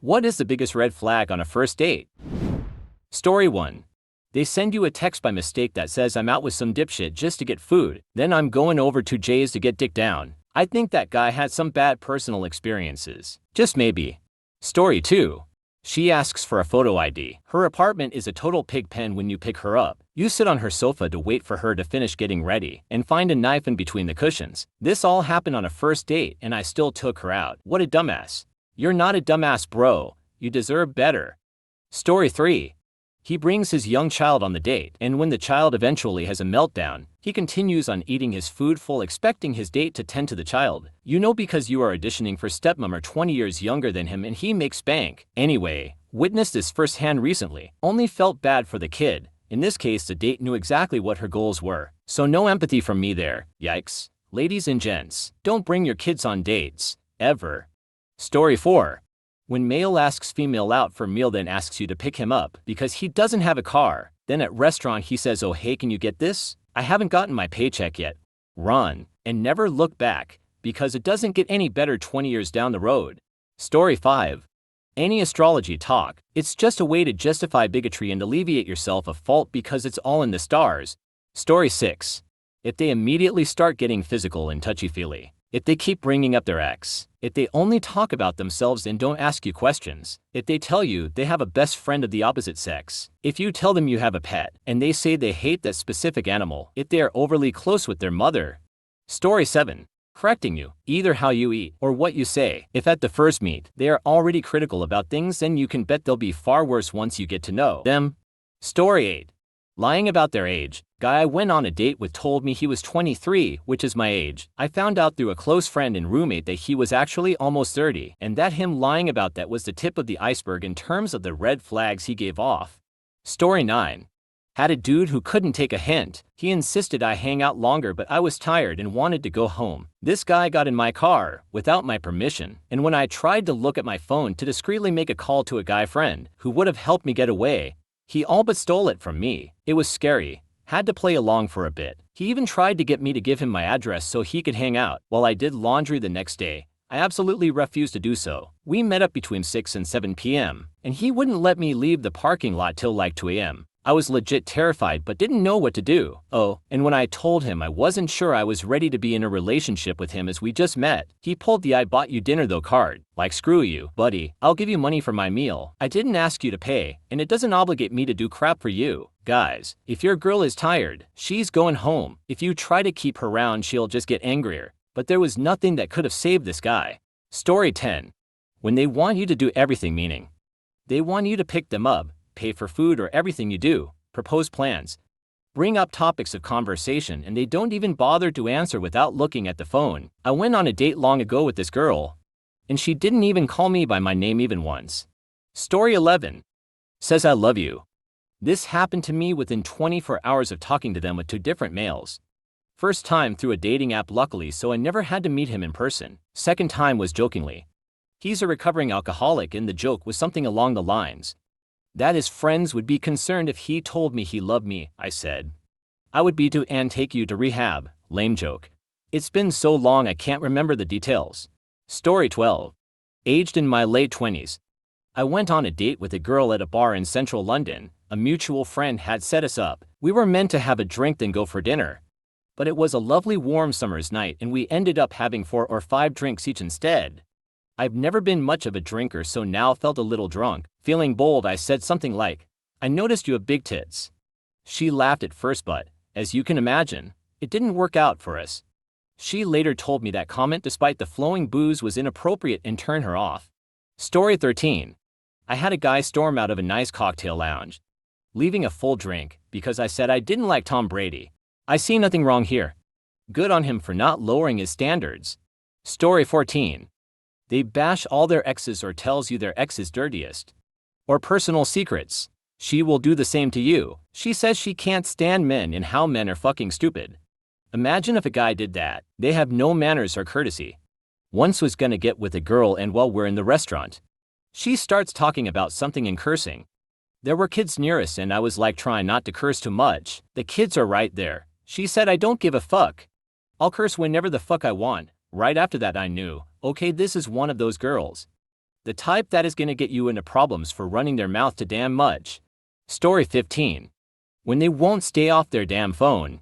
What is the biggest red flag on a first date? Story 1. They send you a text by mistake that says I'm out with some dipshit just to get food, then I'm going over to Jay's to get dick down. I think that guy had some bad personal experiences. Just maybe. Story 2. She asks for a photo ID. Her apartment is a total pig pen when you pick her up. You sit on her sofa to wait for her to finish getting ready and find a knife in between the cushions. This all happened on a first date and I still took her out. What a dumbass. You're not a dumbass, bro. You deserve better. Story 3. He brings his young child on the date, and when the child eventually has a meltdown, he continues on eating his food full, expecting his date to tend to the child. You know, because you are auditioning for stepmom or 20 years younger than him and he makes bank. Anyway, witnessed this firsthand recently. Only felt bad for the kid. In this case, the date knew exactly what her goals were. So no empathy from me there. Yikes. Ladies and gents, don't bring your kids on dates. Ever. Story 4. When male asks female out for meal, then asks you to pick him up because he doesn't have a car. Then at restaurant he says, oh hey, can you get this? I haven't gotten my paycheck yet. Run and never look back, because it doesn't get any better 20 years down the road. Story 5. Any astrology talk, it's just a way to justify bigotry and alleviate yourself of fault because it's all in the stars. Story 6. If they immediately start getting physical and touchy-feely, if they keep bringing up their ex, if they only talk about themselves and don't ask you questions, if they tell you they have a best friend of the opposite sex, if you tell them you have a pet and they say they hate that specific animal, if they are overly close with their mother. Story 7. Correcting you, either how you eat or what you say. If at the first meet they are already critical about things, then you can bet they'll be far worse once you get to know them. Story 8. Lying about their age. Guy I went on a date with told me he was 23, which is my age. I found out through a close friend and roommate that he was actually almost 30, and that him lying about that was the tip of the iceberg in terms of the red flags he gave off. Story 9. Had a dude who couldn't take a hint. He insisted I hang out longer, but I was tired and wanted to go home. This guy got in my car without my permission, and when I tried to look at my phone to discreetly make a call to a guy friend who would have helped me get away, he all but stole it from me. It was scary. Had to play along for a bit. He even tried to get me to give him my address so he could hang out while I did laundry the next day. I absolutely refused to do so. We met up between 6 and 7 p.m., and he wouldn't let me leave the parking lot till like 2 a.m. I was legit terrified but didn't know what to do. Oh, and when I told him I wasn't sure I was ready to be in a relationship with him as we just met, he pulled the I bought you dinner though card. Like, screw you, buddy, I'll give you money for my meal. I didn't ask you to pay, and it doesn't obligate me to do crap for you. Guys, if your girl is tired, she's going home. If you try to keep her around, she'll just get angrier. But there was nothing that could have saved this guy. Story 10. When they want you to do everything, meaning they want you to pick them up, pay for food or everything you do, propose plans, bring up topics of conversation, and they don't even bother to answer without looking at the phone. I went on a date long ago with this girl, and she didn't even call me by my name even once. Story 11. Says I love you. This happened to me within 24 hours of talking to them with 2 different males. First time through a dating app luckily, so I never had to meet him in person. Second time was jokingly. He's a recovering alcoholic and the joke was something along the lines that his friends would be concerned if he told me he loved me. I said, I would be to and take you to rehab. Lame joke. It's been so long I can't remember the details. Story 12. Aged in my late 20s. I went on a date with a girl at a bar in central London. A mutual friend had set us up. We were meant to have a drink then go for dinner. But it was a lovely warm summer's night and we ended up having 4 or 5 drinks each instead. I've never been much of a drinker, so now felt a little drunk. Feeling bold, I said something like, I noticed you have big tits. She laughed at first, but, as you can imagine, it didn't work out for us. She later told me that comment despite the flowing booze was inappropriate and turned her off. Story 13. I had a guy storm out of a nice cocktail lounge, leaving a full drink, because I said I didn't like Tom Brady. I see nothing wrong here. Good on him for not lowering his standards. Story 14. They bash all their exes or tells you their ex is dirtiest. Or personal secrets. She will do the same to you. She says she can't stand men and how men are fucking stupid. Imagine if a guy did that. They have no manners or courtesy. Once was gonna get with a girl and while we're in the restaurant, she starts talking about something and cursing. There were kids near us and I was like trying not to curse too much. The kids are right there. She said I don't give a fuck. I'll curse whenever the fuck I want. Right after that I knew, okay, this is one of those girls. the type that is gonna get you into problems for running their mouth too damn much. Story 15. When they won't stay off their damn phone.